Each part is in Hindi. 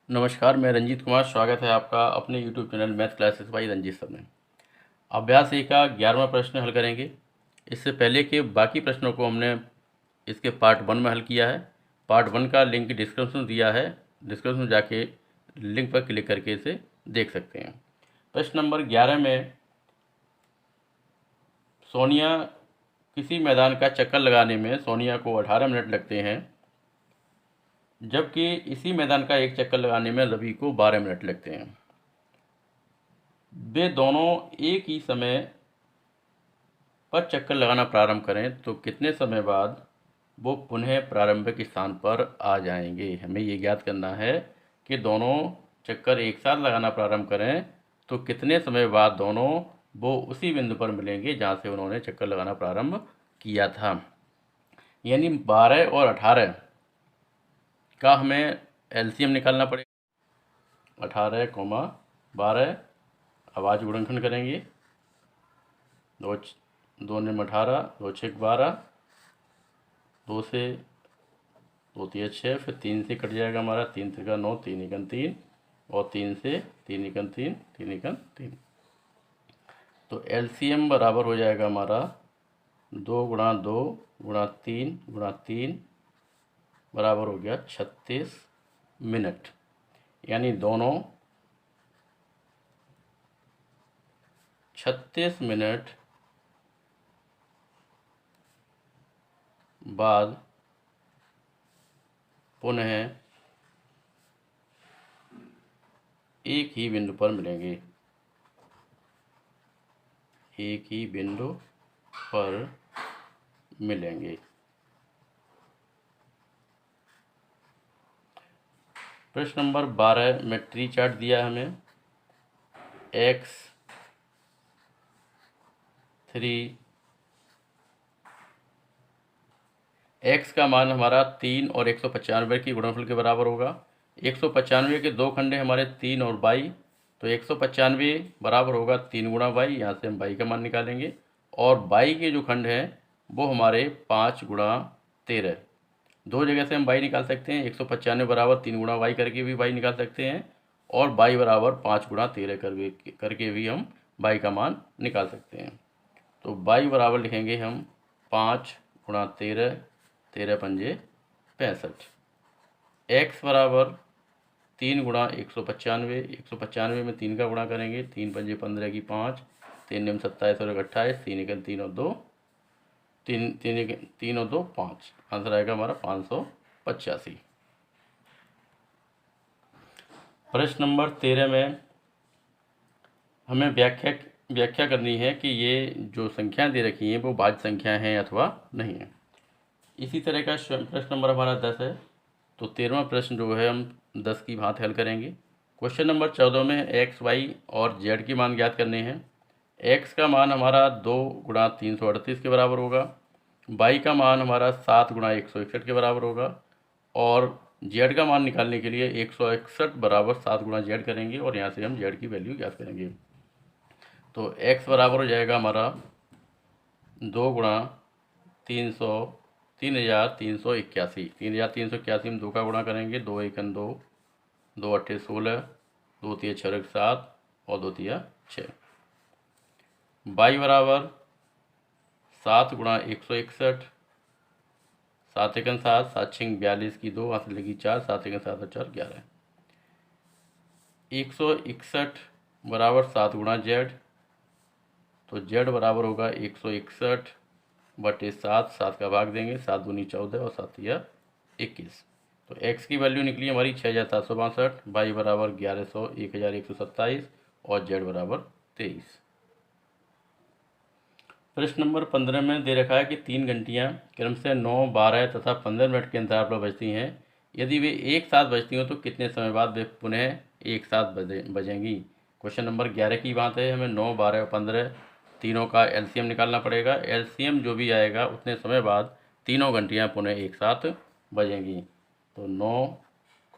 नमस्कार, मैं रंजीत कुमार। स्वागत है आपका अपने YouTube channel math classes by Ranjeet sir में। अभ्यास ए का 11वां प्रश्न हल करेंगे। इससे पहले के बाकी प्रश्नों को हमने इसके पार्ट 1 में हल किया है। पार्ट 1 का लिंक डिस्क्रिप्शन दिया है, डिस्क्रिप्शन में जाके लिंक पर क्लिक करके इसे देख सकते हैं। प्रश्न नंबर 11 में सोनिया किसी मैदान का चक्कर लगाने में सोनिया को 18 मिनट लगते हैं, जबकि इसी मैदान का एक चक्कर लगाने में रवि को 12 मिनट लगते हैं। वे दोनों एक ही समय पर चक्कर लगाना प्रारंभ करें तो कितने समय बाद वो पुनः प्रारंभिक स्थान पर आ जाएंगे। हमें ये ज्ञात करना है कि दोनों चक्कर एक साथ लगाना प्रारंभ करें तो कितने समय बाद दोनों वो उसी बिंदु पर मिलेंगे जहाँ से उन्होंने चक्कर लगाना प्रारंभ किया था। यानी 12 और 18 का हमें एलसीएम निकालना पड़ेगा। 18, 12 गुणनखंड करेंगे। दो ने 18, 2 6 12, 2 से 2 3 6, फिर 3 से कट जाएगा हमारा, 3 3 9, 3 एकन 3, और 3 से 3 एकन 3, 3 एकन 3। तो एलसीएम बराबर हो जाएगा हमारा 2 गुणा 2 गुणा 3 गुणा 3 बराबर हो गया 36 मिनट। यानी दोनों 36 मिनट बाद पुनः एक ही बिंदु पर मिलेंगे, एक ही बिंदु पर मिलेंगे। प्रश्न नंबर 12 में ट्री चार्ट दिया हमें। x का मान हमारा 3 और 195 की गुणनफल के बराबर होगा। 195 के दो खंड हैं हमारे 3 और 22, तो 195 बराबर होगा 3 गुणा 22। यहाँ से हम 22 का मान निकालेंगे, और 22 के जो खंड हैं वो हमारे 5 गुणा 13। दो जगह से हम 22 निकाल सकते हैं। 195 बराबर 3 गुणा 22 करके भी 22 निकाल सकते हैं, और 22 बराबर 5 गुणा 13 करके भी हम 22 का मान निकाल सकते हैं। तो 22 बराबर लिखेंगे हम 5 गुणा 13, 13 पंजे 65। x बराबर 3 गुणा 195, 195 में 3 का गुणा करेंगे, 3 पंजे 15 की 5, 3 निम 27 और 28, 3 एकन 3 और 2, 3 और 2 5। आंसर आएगा हमारा 585। प्रश्न नंबर 13 में हमें व्याख्या करनी है कि ये जो संख्याएं दे रखी हैं वो भाज्य संख्या हैं अथवा नहीं है। इसी तरह का प्रश्न नंबर हमारा 10 है, तो 13वां प्रश्न जो है हम 10 की भांति हल करेंगे। क्वेश्चन नंबर 14 में एक्स, वाई और जेड की मान ज्ञात करने हैं। एक्स का मान हमारा 2 गुणा 338 के बराबर होगा, वाई का मान हमारा 7 गुणा 161 के बराबर होगा, और जेड का मान निकालने के लिए 161 बराबर 7 गुणा जेड करेंगे, और यहाँ से हम जेड की वैल्यू ज्ञात करेंगे। तो एक्स बराबर हो जाएगा हमारा 2 गुणा 3,381। 3,381 में 2 का गुणा करेंगे, 2 एकन 2, 2 अट्ठे 16, 2 तिया 6 7, और 2 तिया 6। वाई बराबर 7 गुणा 161, 7 एकन 7, 7 छिंग 42 की 2, हाथ लगी 4, 7 एकन 7 और 4 11। 161 बराबर 7 गुणा जेड, तो जेड बराबर होगा 161 बटे 7, 7 का भाग देंगे, 7 दूनी 14 और 7 या 21। तो x की वैल्यू निकली हमारी 6762, वाई बराबर 1127, और z बराबर 23। प्रश्न नंबर 15 में दे रखा है कि 3 घंटियाँ क्रमशः 9, 12 तथा 15 मिनट के अंतराल पर बजती हैं। यदि वे एक साथ बजती हों तो कितने समय बाद वे पुनः एक साथ बजेंगी। क्वेश्चन नंबर 11 की बात है, हमें 9, 12 और 15 तीनों का एलसीएम निकालना पड़ेगा। एलसीएम जो भी आएगा उतने समय बाद तीनों घंटियाँ पुनः एक साथ बजेंगी। तो 9,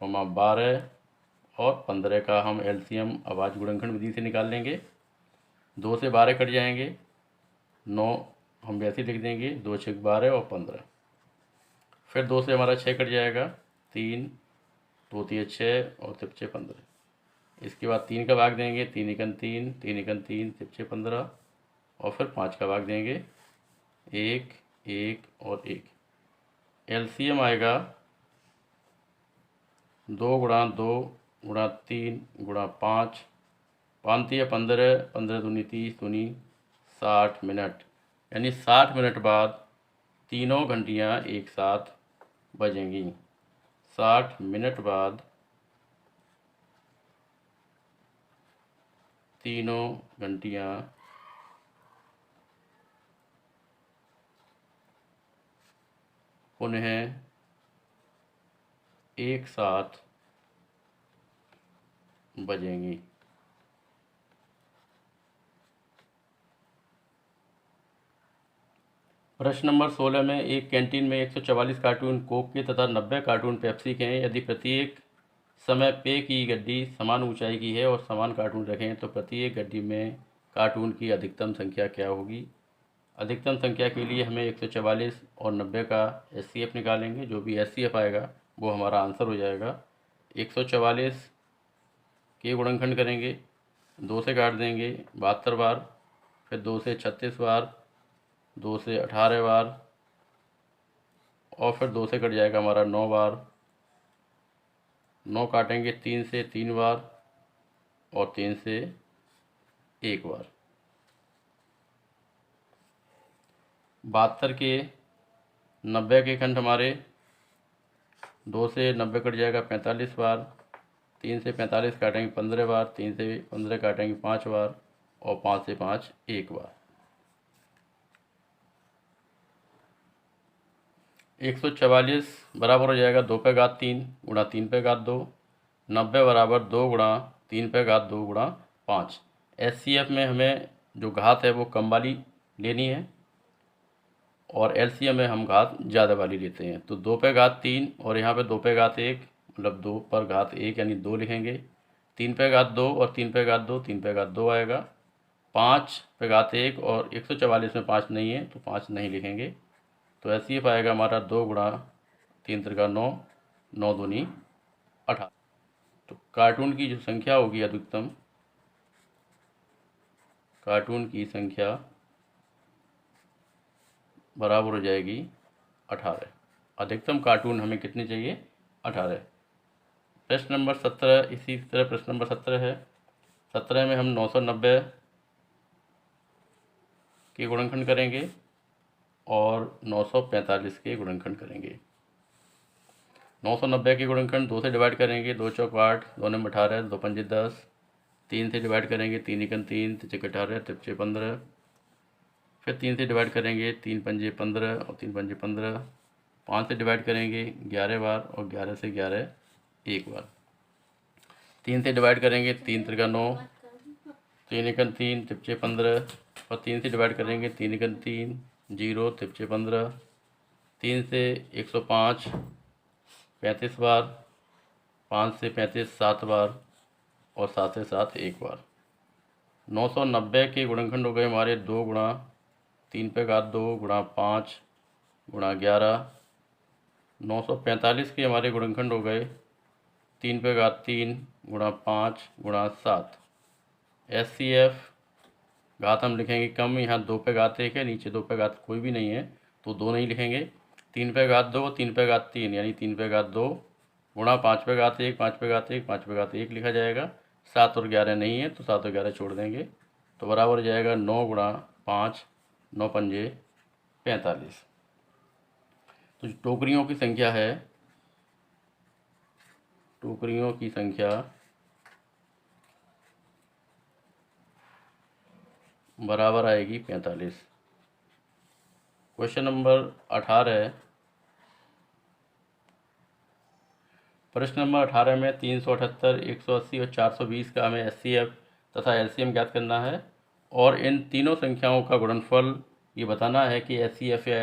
12 और 15 का हम एलसीएम आवाज़ गुणनखंड विधि से निकाल लेंगे। 2 से 12 कट जाएंगे, 9 हम वैसे लिख देंगे, 2 6 12 और 15। फिर 2 से हमारा 6 कट जाएगा, 3 दो तिये 6 और तिपचे 15। इसके बाद 3 का भाग देंगे, 3 एकन 3, 3 एकन 3, तिपचे 15 और फिर 5 का भाग देंगे, 1 1 और 1। एलसीएम आएगा 2 गुणा 2 गुणा 3 गुणा 5, 5 तिया 15, 15 दूनी 30 दूनी 60 मिनट, यानी 60 मिनट बाद तीनों घंटियाँ एक साथ बजेंगी। 60 मिनट बाद तीनों घंटियाँ पुनः एक साथ बजेंगी। प्रश्न नंबर 16 में एक कैंटीन में 144 कार्टून कोक के तथा 90 कार्टून पेप्सी के हैं। यदि प्रत्येक समय पेय की गड्डी समान ऊंचाई की है और समान कार्टून रखें तो प्रत्येक गड्डी में कार्टून की अधिकतम संख्या क्या होगी। अधिकतम संख्या के लिए हमें 144 और 90 का एचसीएफ निकालेंगे। जो भी एचसीएफ आएगा वो हमारा आंसर हो जाएगा। 144 के गुणनखंड करेंगे, 2 से काट देंगे 72 बार, फिर 2 से 36 बार, 2 से 18 बार और फिर 2 से कट जाएगा हमारा 9 बार। 9 काटेंगे 3 से 3 बार और 3 से 1 बार। 72 के 90 के खंड हमारे 2 से 90 कट जाएगा 45 बार, 3 से 45 काटेंगे 15 बार, 3 से 15 काटेंगे 5 बार और 5 से 5 1 बार। 144 बराबर हो जाएगा 2 पे घात 3 गुणा 3 पे घात 2। 90 बराबर 2 गुणा 3 पे घात 2 गुणा 5। एचसीएफ में हमें जो घात है वो कम वाली लेनी है और एलसीएम में हम घात ज़्यादा वाली लेते हैं। तो 2 पे घात 3 और यहाँ पे 2 पे घात 1, मतलब 2 पर घात 1 यानी 2 लिखेंगे। 3 पे घात 2 और 3 पे घात 2, 3 पे घात 2 आएगा। 5 पे घात 1 और 144 में 5 नहीं है तो 5 नहीं लिखेंगे। तो एचसीएफ आएगा हमारा 2 गुणा 3 त्रिका 9, 9 दूनी 18। तो कार्टून की जो संख्या होगी अधिकतम, कार्टून की संख्या बराबर हो जाएगी 18। अधिकतम कार्टून हमें कितने चाहिए? 18। प्रश्न नंबर 17 इसी तरह प्रश्न नंबर 17 है। 17 में हम 990 के गुणनखंड करेंगे और 945 के गुणनखंड करेंगे। 990 के गुणनखंड 2 से डिवाइड करेंगे, 2 चौक 8, 2 नंबर 18, 2 पंजे 10। 3 से डिवाइड करेंगे, 3 एकन 3, 3 18, तिपचे 15। फिर 3 से डिवाइड करेंगे, 3 पंजे 15 और 3 पंजे 15। 5 से डिवाइड करेंगे 11 बार और 11 से 11 एक बार। 3 से डिवाइड करेंगे, 3 त्रिका 9, 3 एकन 3, तिपचे 15 और 3 से डिवाइड करेंगे, 3 एकन 3, 0, तिपचे 15। 3 से 105 35 बार, 5 से 35 7 बार और 7 से 7 एक बार। 990 के गुणनखंड हो गए हमारे 2 गुणा 3 पे घात 2 गुणा 5 गुणा 11। 945 के हमारे गुणनखंड हो गए 3 पे घात 3 गुणा 5 गुणा 7। एचसीएफ घात हम लिखेंगे कम, यहाँ 2 पे घात 1 है, नीचे 2 पे घात कोई भी नहीं है तो 2 नहीं लिखेंगे। 3 पे घात 2, 3 पे घात 3 यानी 3 पे घात 2 गुणा 5 पे घात 1, 5 पे घात 1, 5 पे घात 1 लिखा जाएगा। 7 और 11 नहीं है तो 7 और 11 छोड़ देंगे तो बराबर हो जाएगा 9 गुणा 5, 9 पंजे 45। तो जो टोकरियों की संख्या है, टोकरियों की संख्या बराबर आएगी 45। Question number 18। प्रश्न नंबर 18 में 378, 180 और 420 का हमें एचसीएफ तथा एलसीएम ज्ञात करना है और इन तीनों संख्याओं का गुणनफल ये बताना है कि एचसीएफ या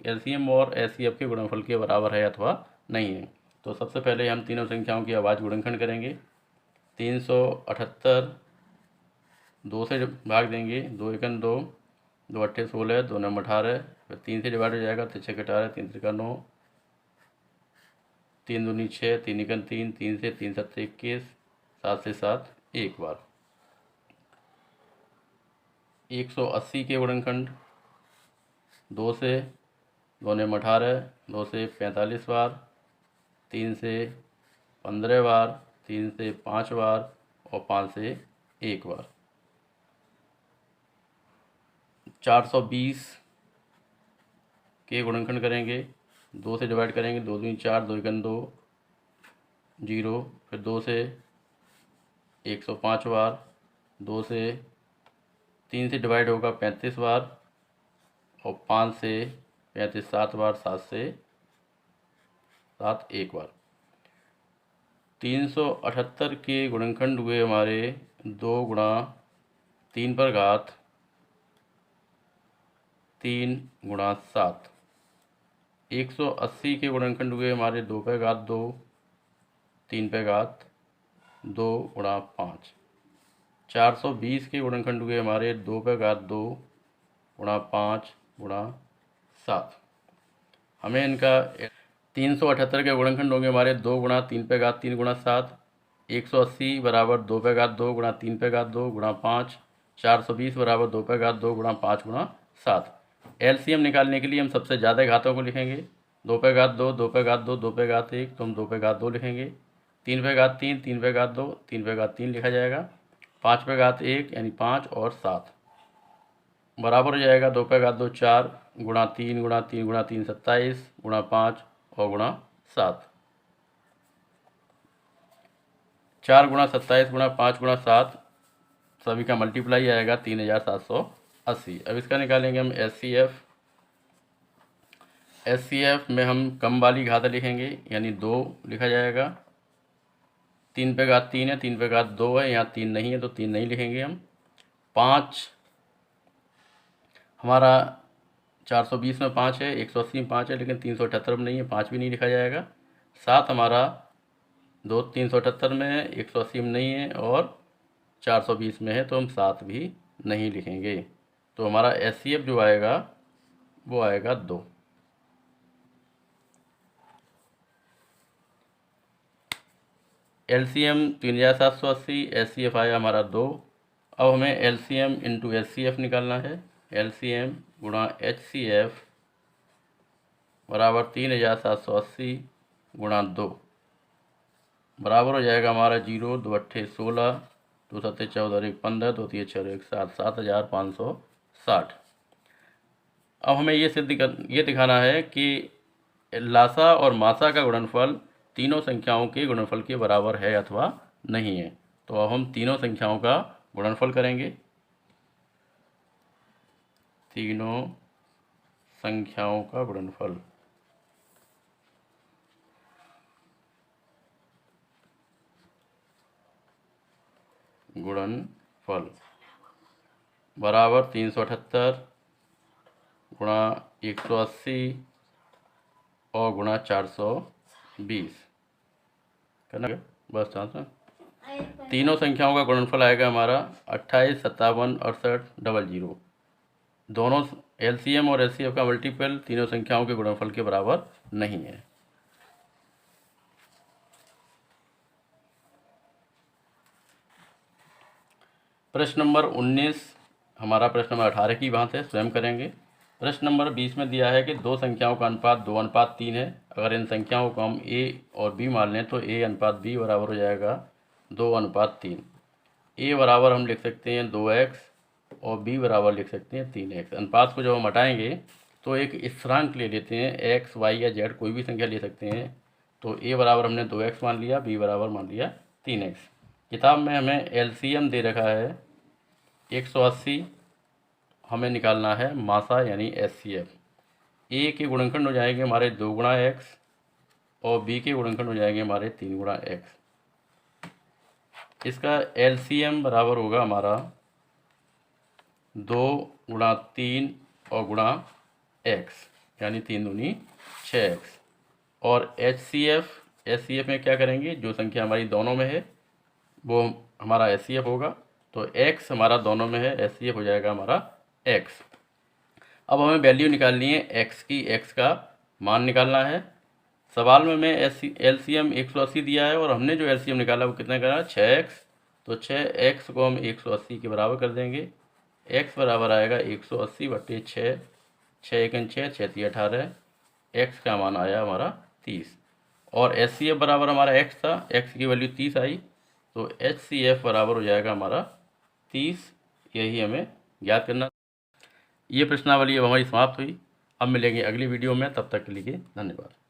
एलसीएम और एचसीएफ के गुणनफल के बराबर है अथवा नहीं है। तो सबसे पहले हम तीनों संख्याओं की आवाज़ गुणनखंड करेंगे। 378 2 से भाग देंगे, 2 एकन 2, 2 अट्ठे 16, 2 नंबर 18, फिर 3 से डिवाइड हो जाएगा, 3 छः 18, 3 त्रिका 9, तीन दूनी 6, 3 एकम 3, 3 से 3 7 21, 7 से 7 एक बार। 180 के गुणनखंड 2 से 2 ने 18, 2 से 45 बार, 3 से 15 बार, 3 से 5 बार और 5 से एक बार। 420 के गुणनखंड करेंगे, 2 से डिवाइड करेंगे, 2 दूनी 4, 2 एकम 2, 0, फिर 2 से 105 बार, 2 से 3 से डिवाइड होगा 35 बार और 5 से 35 7 बार, 7 से 7 एक बार। 378 के गुणनखंड हुए हमारे 2 गुणा 3 पर घात 3 गुणा 7। 180 के गुणनखंड हुए हमारे 2 पे घात 2, 3 पे घात 2 गुणा 5। 420 के गुणनखंड हुए हमारे 2 पे घात 2 गुणा 5 गुणा 7। हमें इनका 378 के गुणनखंड होंगे हमारे 2 गुणा 3 पे घात 3 गुणा 7। 180 बराबर 2 पे घात 2 गुणा 3 पे घात 2 गुणा 5। 420 बराबर 2 पे घात 2 गुणा 5 गुणा 7। एलसीएम निकालने के लिए हम सबसे ज़्यादा घातों को लिखेंगे। 2 पे घात 2, 2 पे घात 2, 2 पे घात 1, तो हम 2 पे घात 2 लिखेंगे। 3 पे घात 3, 3 पे घात 2, 3 पे घात 3 लिखा जाएगा। 5 पे घात 1 यानी 5 और 7 बराबर हो जाएगा 2 पे घात 2 4 गुणा 3 गुणा 3 गुणा 3 27 गुणा 5 और गुणा 7। 4 गुणा 27 गुणा 5 गुणा 7 सभी का मल्टीप्लाई आएगा 3780। अब इसका निकालेंगे हम एचसीएफ में हम कम वाली घात लिखेंगे यानी 2 लिखा जाएगा। 3 पे घात 3 है, 3 पे घात 2 है, यहाँ 3 नहीं है तो 3 नहीं लिखेंगे हम। 5 हमारा 420 में 5 है, 180 में 5 है, लेकिन 378 में नहीं है, 5 भी नहीं लिखा जाएगा। 7 हमारा 378 में है, 180 में नहीं है और 420 में है, तो हम 7 भी नहीं लिखेंगे। तो हमारा एचसीएफ जो आएगा वो आएगा 2। एलसीएम 3780, एचसीएफ आया हमारा 2। अब हमें एलसीएम इंटू एचसीएफ निकालना है। एलसीएम गुणा एचसीएफ बराबर 3780 गुणा 2 बराबर हो जाएगा हमारा 0, 2 अट्ठे 16, 2 सत्ते 14, 1 15, 2 3 6 1 7, 7560। अब हमें ये दिखाना है कि लासा और मासा का गुणनफल तीनों संख्याओं के गुणनफल के बराबर है अथवा नहीं है। तो अब हम तीनों संख्याओं का गुणनफल करेंगे। तीनों संख्याओं का गुणनफल बराबर 378 गुणा 180 और गुणा 420 करना है बस। तीनों संख्याओं का गुणनफल आएगा हमारा 28, 57, 68, 00। दोनों एलसीएम और एचसीएफ का मल्टीपल तीनों संख्याओं के गुणनफल के बराबर नहीं है। प्रश्न नंबर 19 हमारा प्रश्न नंबर 18 की बात है, स्वयं करेंगे। प्रश्न नंबर 20 में दिया है कि दो संख्याओं का अनुपात 2:3 है। अगर इन संख्याओं को हम a और b मान लें तो a अनुपात b बराबर हो जाएगा 2:3। a बराबर हम लिख सकते हैं 2x और b बराबर लिख सकते हैं 3x। अनुपात को जब हम हटाएंगे तो एक स्थिरांक ले लेते हैं, x, y या z कोई भी संख्या ले सकते हैं। तो a बराबर हमने 2x मान लिया, b बराबर मान लिया 3x। किताब में हमें एलसीएम दे रखा है 180, हमें निकालना है मासा यानी एचसीएफ। ए के गुणनखंड हो जाएंगे हमारे 2 गुणा एक्स और बी के गुणनखंड हो जाएंगे हमारे 3 गुणा एक्स। इसका एलसीएम बराबर होगा हमारा 2 गुणा 3 और गुणा एक्स यानी 3 दूनी 6x। और एचसीएफ में क्या करेंगे, जो संख्या हमारी दोनों में है वो हमारा एचसीएफ होगा। तो x हमारा दोनों में है, एचसीएफ हो जाएगा हमारा x। अब हमें वैल्यू निकालनी है x की, x का मान निकालना है। सवाल में मैं एलसीएम 180 दिया है और हमने जो एलसीएम निकाला वो कितना करा 6x, तो 6x को हम 180 के बराबर कर देंगे। x बराबर आएगा 180 बटे 6, 6 एकन 6, 6 3 18, x का मान आया हमारा 30। और HCF बराबर हमारा x था, x की वैल्यू 30 आई, तो HCF बराबर हो जाएगा हमारा 30। यही हमें ज्ञात करना। ये प्रश्नावली अब हमारी समाप्त हुई। अब मिलेंगे अगली वीडियो में, तब तक के लिए धन्यवाद।